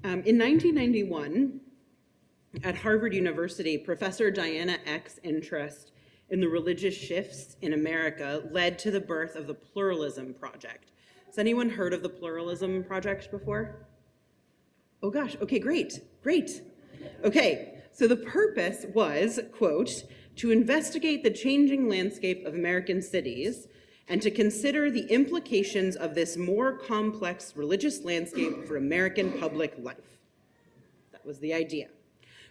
In 1991, at Harvard University, Professor Diana Eck's interest in the religious shifts in America led to the birth of the Pluralism Project. Has anyone heard of the Pluralism Project before? Oh gosh, okay, great. Okay, so the purpose was, quote, to investigate the changing landscape of American cities and to consider the implications of this more complex religious landscape for American public life. That was the idea.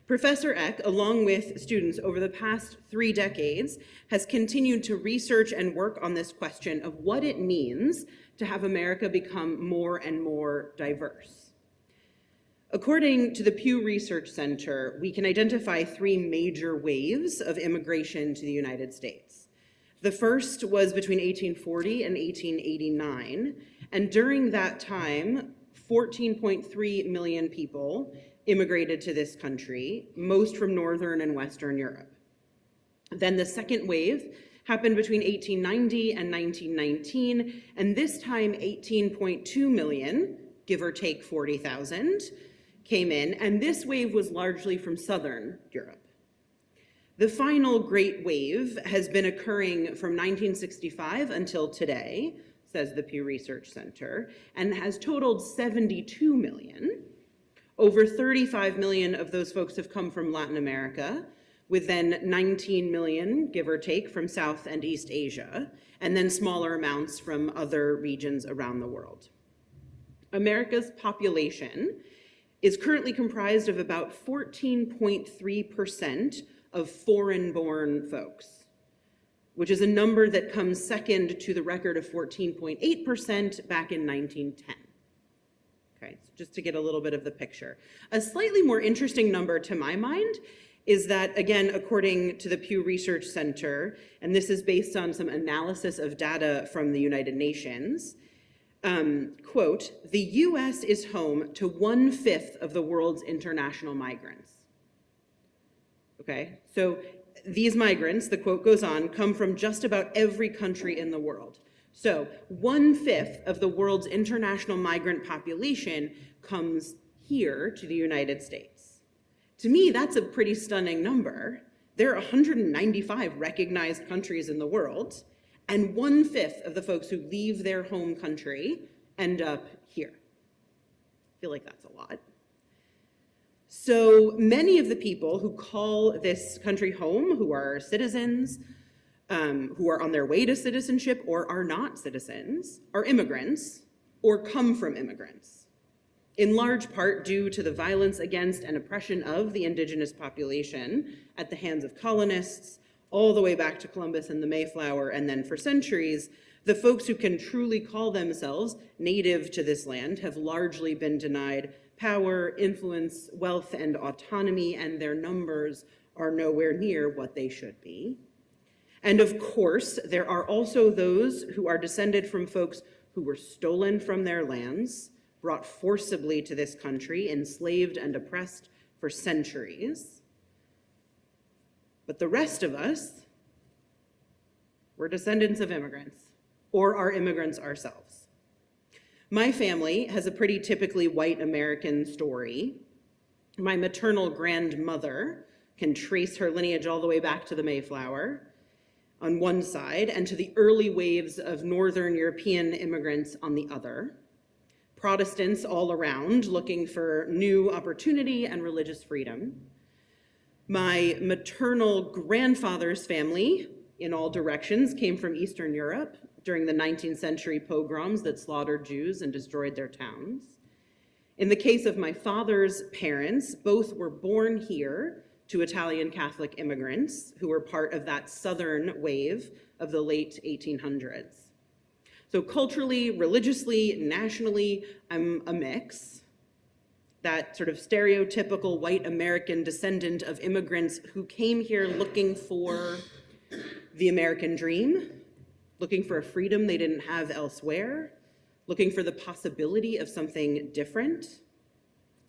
Professor Eck, along with students over the past 3 decades, has continued to research and work on this question of what it means to have America become more and more diverse. According to the Pew Research Center, we can identify 3 major waves of immigration to the United States. The first was between 1840 and 1889, and during that time, 14.3 million people immigrated to this country, most from Northern and Western Europe. Then the second wave happened between 1890 and 1919, and this time 18.2 million, give or take 40,000, came in, and this wave was largely from Southern Europe. The final great wave has been occurring from 1965 until today, says the Pew Research Center, and has totaled 72 million. Over 35 million of those folks have come from Latin America, with then 19 million, give or take, from South and East Asia, and then smaller amounts from other regions around the world. America's population is currently comprised of about 14.3% of foreign-born folks, which is a number that comes second to the record of 14.8% back in 1910. Okay, so just to get a little bit of the picture. A slightly more interesting number to my mind is that, again, according to the Pew Research Center, and this is based on some analysis of data from the United Nations, quote, the US is home to 1/5 of the world's international migrants. Okay, so these migrants, the quote goes on, come from just about every country in the world. So 1/5 of the world's international migrant population comes here to the United States. To me, that's a pretty stunning number. There are 195 recognized countries in the world, and 1/5 of the folks who leave their home country end up here. I feel like that's a lot. So many of the people who call this country home, who are citizens, who are on their way to citizenship or are not citizens, are immigrants or come from immigrants, in large part due to the violence against and oppression of the indigenous population at the hands of colonists, all the way back to Columbus and the Mayflower, and then for centuries, the folks who can truly call themselves native to this land have largely been denied power, influence, wealth, and autonomy, and their numbers are nowhere near what they should be. And of course, there are also those who are descended from folks who were stolen from their lands, brought forcibly to this country, enslaved and oppressed for centuries. But the rest of us, we're descendants of immigrants, or are immigrants ourselves. My family has a pretty typically white American story. My maternal grandmother can trace her lineage all the way back to the Mayflower on one side, and to the early waves of Northern European immigrants on the other. Protestants all around looking for new opportunity and religious freedom. My maternal grandfather's family, in all directions, came from Eastern Europe during the 19th century pogroms that slaughtered Jews and destroyed their towns. In the case of my father's parents, both were born here to Italian Catholic immigrants who were part of that southern wave of the late 1800s. So culturally, religiously, nationally, I'm a mix. That sort of stereotypical white American descendant of immigrants who came here looking for the American dream, looking for a freedom they didn't have elsewhere, looking for the possibility of something different.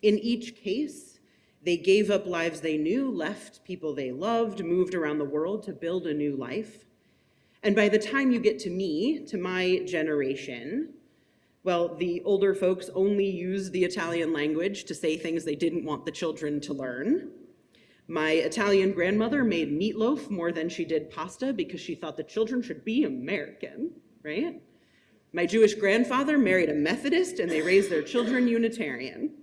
In each case, they gave up lives they knew, left people they loved, moved around the world to build a new life. And by the time you get to me, to my generation, Well, the older folks only used the Italian language to say things they didn't want the children to learn. My Italian grandmother made meatloaf more than she did pasta because she thought the children should be American, right? My Jewish grandfather married a Methodist and they raised their children Unitarian.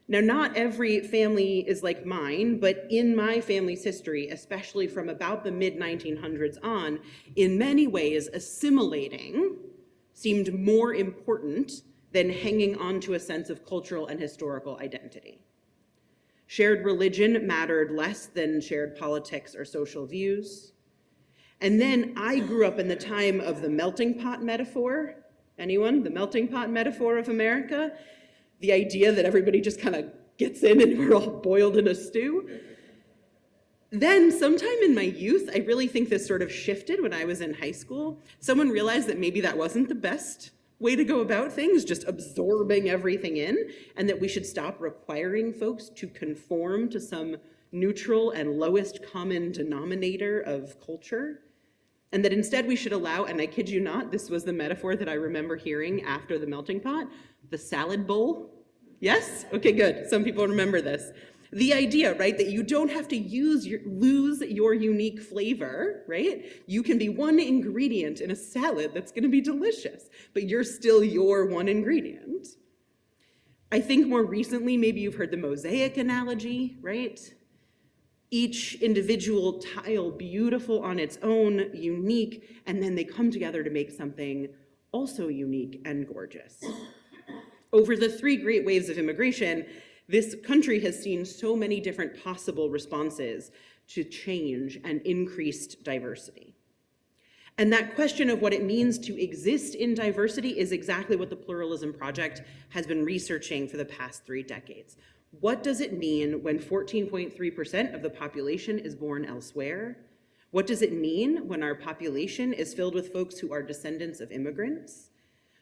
Now, not every family is like mine, but in my family's history, especially from about the mid-1900s on, in many ways, assimilating seemed more important than hanging on to a sense of cultural and historical identity. Shared religion mattered less than shared politics or social views. And then I grew up in the time of the melting pot metaphor. Anyone? The melting pot metaphor of America? The idea that everybody just kind of gets in and we're all boiled in a stew. Then sometime in my youth, I really think this sort of shifted when I was in high school. Someone realized that maybe that wasn't the best way to go about things, just absorbing everything in, and that we should stop requiring folks to conform to some neutral and lowest common denominator of culture. And that instead we should allow, and I kid you not, this was the metaphor that I remember hearing after the melting pot, the salad bowl. Yes? Okay, good. Some people remember this. The idea, right, that you don't have to lose your unique flavor, right? You can be one ingredient in a salad that's going to be delicious, but you're still your one ingredient. I think more recently, maybe you've heard the mosaic analogy, right? Each individual tile beautiful on its own, unique, and then they come together to make something also unique and gorgeous. Over the 3 great waves of immigration, this country has seen so many different possible responses to change and increased diversity. And that question of what it means to exist in diversity is exactly what the Pluralism Project has been researching for the past 3 decades. What does it mean when 14.3% of the population is born elsewhere? What does it mean when our population is filled with folks who are descendants of immigrants?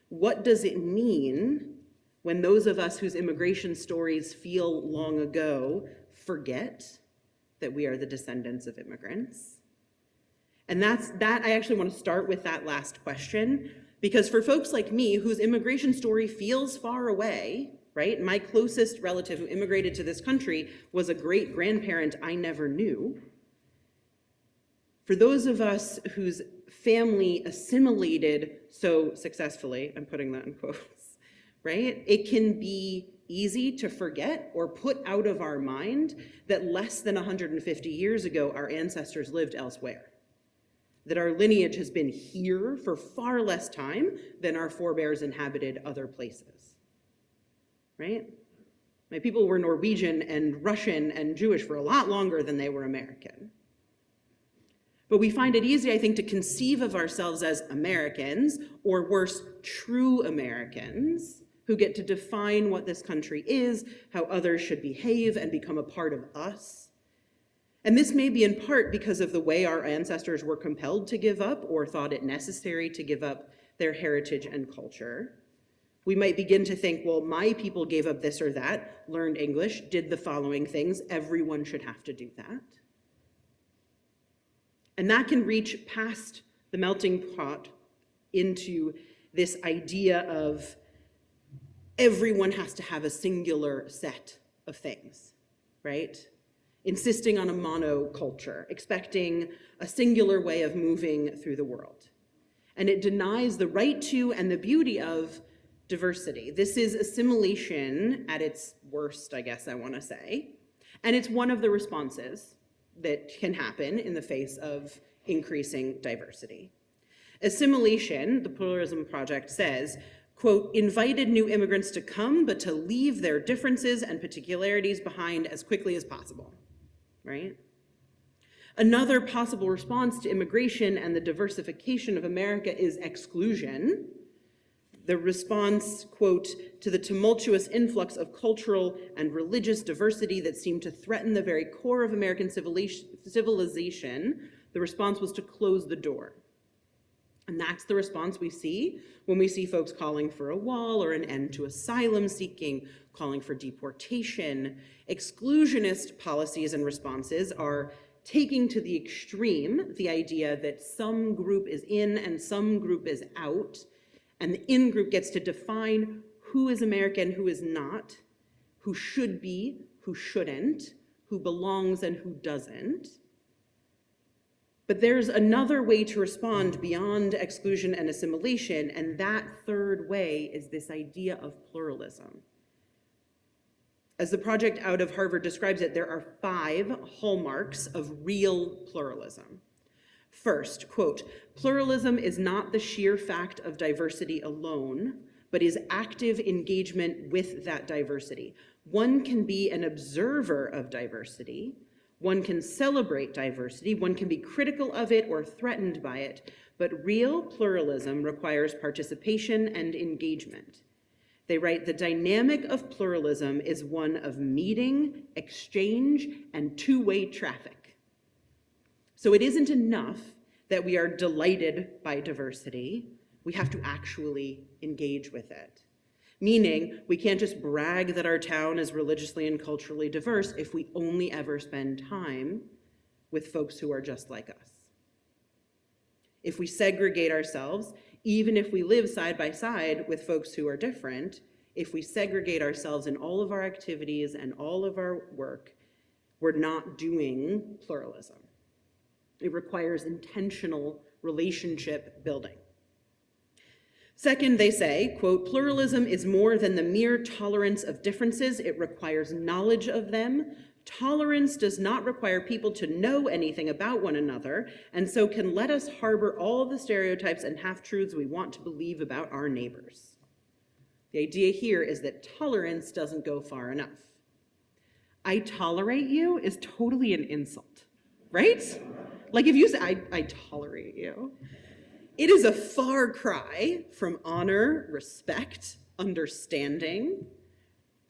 What does it mean when those of us whose immigration stories feel long ago forget that we are the descendants of immigrants? And I actually want to start with that last question, because for folks like me whose immigration story feels far away, right? My closest relative who immigrated to this country was a great-grandparent I never knew. For those of us whose family assimilated so successfully, I'm putting that in quotes, right? It can be easy to forget or put out of our mind that less than 150 years ago, our ancestors lived elsewhere. That our lineage has been here for far less time than our forebears inhabited other places, right? My people were Norwegian and Russian and Jewish for a lot longer than they were American. But we find it easy, I think, to conceive of ourselves as Americans, or worse, true Americans, who get to define what this country is, how others should behave, and become a part of us. And this may be in part because of the way our ancestors were compelled to give up or thought it necessary to give up their heritage and culture. We might begin to think, well, my people gave up this or that, learned English, did the following things, everyone should have to do that. And that can reach past the melting pot into this idea of everyone has to have a singular set of things, right? Insisting on a monoculture, expecting a singular way of moving through the world. And it denies the right to and the beauty of diversity. This is assimilation at its worst, I guess I want to say. And it's one of the responses that can happen in the face of increasing diversity. Assimilation, the Pluralism Project says, quote, invited new immigrants to come, but to leave their differences and particularities behind as quickly as possible, right? Another possible response to immigration and the diversification of America is exclusion. The response, quote, to the tumultuous influx of cultural and religious diversity that seemed to threaten the very core of American civilization, the response was to close the door. And that's the response we see when we see folks calling for a wall or an end to asylum seeking, calling for deportation. Exclusionist policies and responses are taking to the extreme the idea that some group is in and some group is out, And the in-group gets to define who is American, who is not, who should be, who shouldn't, who belongs and who doesn't. But there's another way to respond beyond exclusion and assimilation, and that third way is this idea of pluralism. As the project out of Harvard describes it, there are 5 hallmarks of real pluralism. First, quote, pluralism is not the sheer fact of diversity alone, but is active engagement with that diversity. One can be an observer of diversity, one can celebrate diversity, one can be critical of it or threatened by it, but real pluralism requires participation and engagement. They write, the dynamic of pluralism is one of meeting, exchange, and two-way traffic. So it isn't enough that we are delighted by diversity, we have to actually engage with it. Meaning, we can't just brag that our town is religiously and culturally diverse if we only ever spend time with folks who are just like us. If we segregate ourselves, even if we live side by side with folks who are different, if we segregate ourselves in all of our activities and all of our work, we're not doing pluralism. It requires intentional relationship building. Second, they say, quote, pluralism is more than the mere tolerance of differences. It requires knowledge of them. Tolerance does not require people to know anything about one another, and so can let us harbor all the stereotypes and half-truths we want to believe about our neighbors. The idea here is that tolerance doesn't go far enough. I tolerate you is totally an insult, right? Like if you say, I tolerate you. It is a far cry from honor, respect, understanding.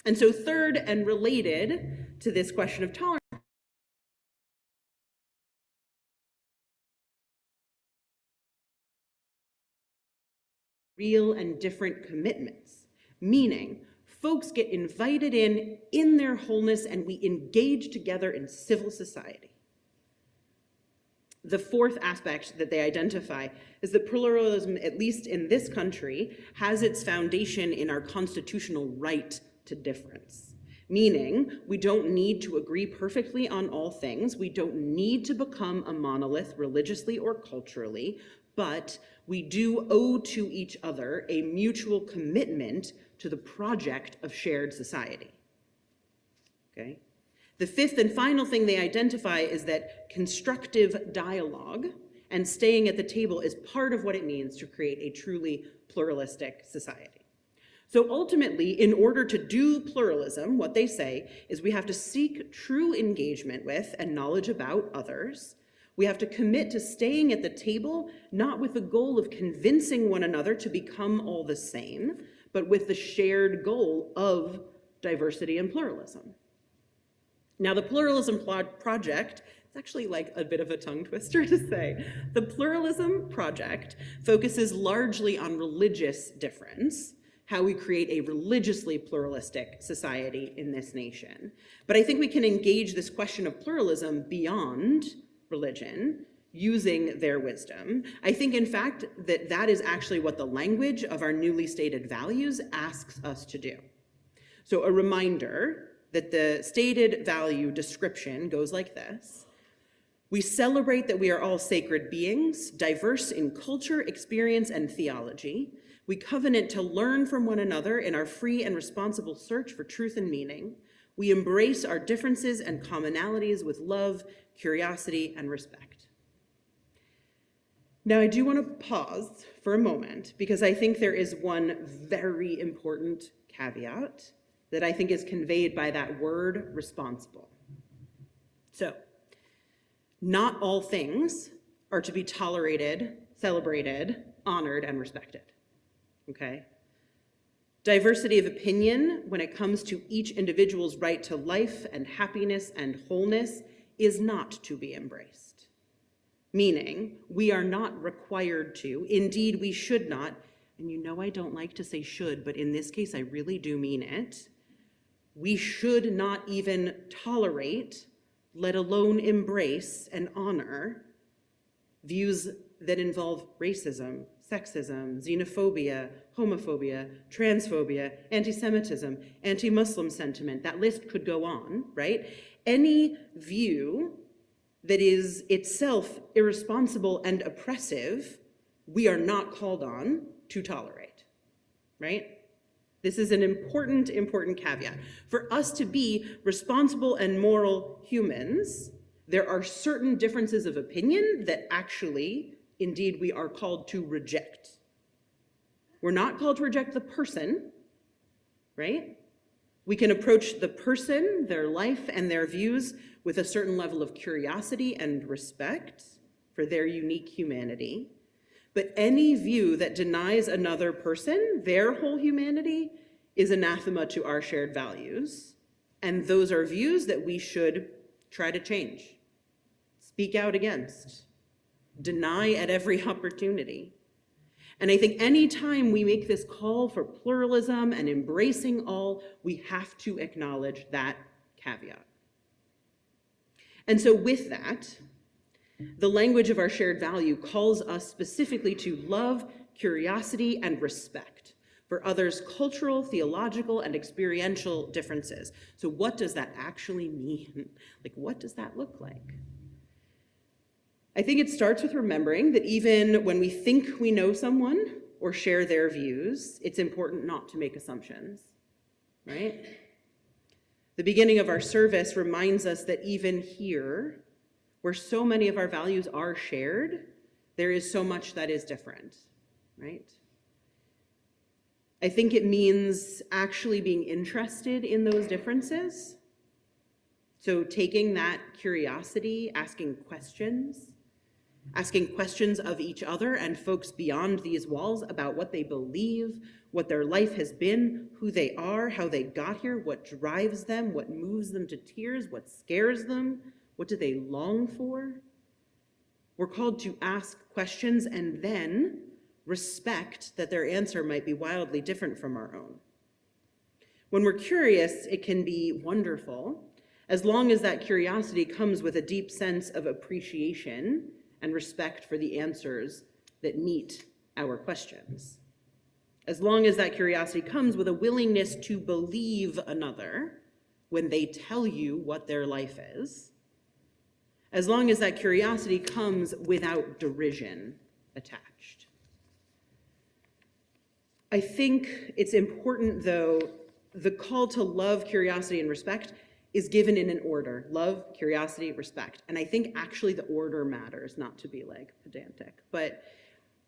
And so third and related to this question of tolerance, real and different commitments, meaning folks get invited in their wholeness and we engage together in civil society. The fourth aspect that they identify is that pluralism, at least in this country, has its foundation in our constitutional right to difference. Meaning, we don't need to agree perfectly on all things. We don't need to become a monolith religiously or culturally, but we do owe to each other a mutual commitment to the project of shared society. Okay? The fifth and final thing they identify is that constructive dialogue and staying at the table is part of what it means to create a truly pluralistic society. So ultimately, in order to do pluralism, what they say is we have to seek true engagement with and knowledge about others. We have to commit to staying at the table, not with the goal of convincing one another to become all the same, but with the shared goal of diversity and pluralism. Now, the Pluralism Project, it's actually like a bit of a tongue twister to say. The Pluralism Project focuses largely on religious difference, how we create a religiously pluralistic society in this nation. But I think we can engage this question of pluralism beyond religion, using their wisdom. I think, in fact, that that is actually what the language of our newly stated values asks us to do. So a reminder that the stated value description goes like this. We celebrate that we are all sacred beings, diverse in culture, experience, and theology. We covenant to learn from one another in our free and responsible search for truth and meaning. We embrace our differences and commonalities with love, curiosity, and respect. Now, I do want to pause for a moment because I think there is one very important caveat that I think is conveyed by that word, responsible. So, not all things are to be tolerated, celebrated, honored, and respected, okay? Diversity of opinion when it comes to each individual's right to life and happiness and wholeness is not to be embraced. Meaning, we are not required to, indeed we should not, and you know I don't like to say should, but in this case I really do mean it, we should not even tolerate, let alone embrace and honor, views that involve racism, sexism, xenophobia, homophobia, transphobia, anti-Semitism, anti-Muslim sentiment. That list could go on, right? Any view that is itself irresponsible and oppressive, we are not called on to tolerate, right? This is an important, important caveat. For us to be responsible and moral humans, there are certain differences of opinion that actually, indeed, we are called to reject. We're not called to reject the person, right? We can approach the person, their life, and their views with a certain level of curiosity and respect for their unique humanity. But any view that denies another person their whole humanity is anathema to our shared values. And those are views that we should try to change, speak out against, deny at every opportunity. And I think anytime we make this call for pluralism and embracing all, we have to acknowledge that caveat. And so with that, the language of our shared value calls us specifically to love, curiosity, and respect for others' cultural, theological, and experiential differences. So what does that actually mean? Like, what does that look like? I think it starts with remembering that even when we think we know someone or share their views, it's important not to make assumptions, right? The beginning of our service reminds us that even here, where so many of our values are shared, there is so much that is different, right? I think it means actually being interested in those differences. So taking that curiosity, asking questions of each other and folks beyond these walls about what they believe, what their life has been, who they are, how they got here, what drives them, what moves them to tears, what scares them, what do they long for? We're called to ask questions and then respect that their answer might be wildly different from our own. When we're curious, it can be wonderful, as long as that curiosity comes with a deep sense of appreciation and respect for the answers that meet our questions. As long as that curiosity comes with a willingness to believe another when they tell you what their life is. As long as that curiosity comes without derision attached. I think it's important, though, the call to love, curiosity, and respect is given in an order. Love, curiosity, respect. And I think actually the order matters, not to be like pedantic. But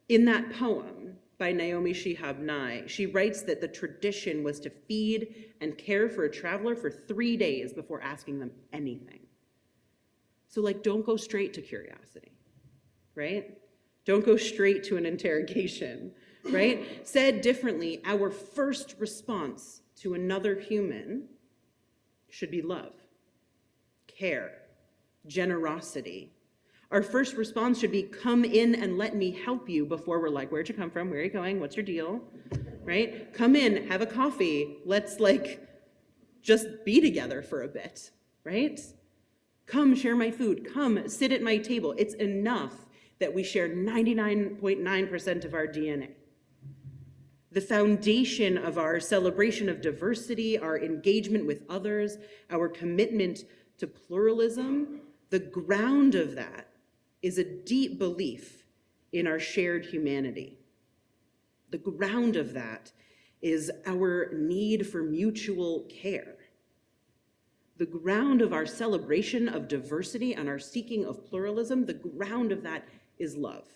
in that poem by Naomi Shihab Nye, she writes that the tradition was to feed and care for a traveler for 3 days before asking them anything. So like, don't go straight to curiosity, right? Don't go straight to an interrogation, right? Said differently, our first response to another human should be love, care, generosity. Our first response should be, come in and let me help you, before we're like, where'd you come from? Where are you going? What's your deal? Right? Come in, have a coffee. Let's just be together for a bit, right? Come share my food. Come sit at my table. It's enough that we share 99.9% of our DNA. The foundation of our celebration of diversity, our engagement with others, our commitment to pluralism, the ground of that is a deep belief in our shared humanity. The ground of that is our need for mutual care. The ground of our celebration of diversity and our seeking of pluralism, the ground of that is love.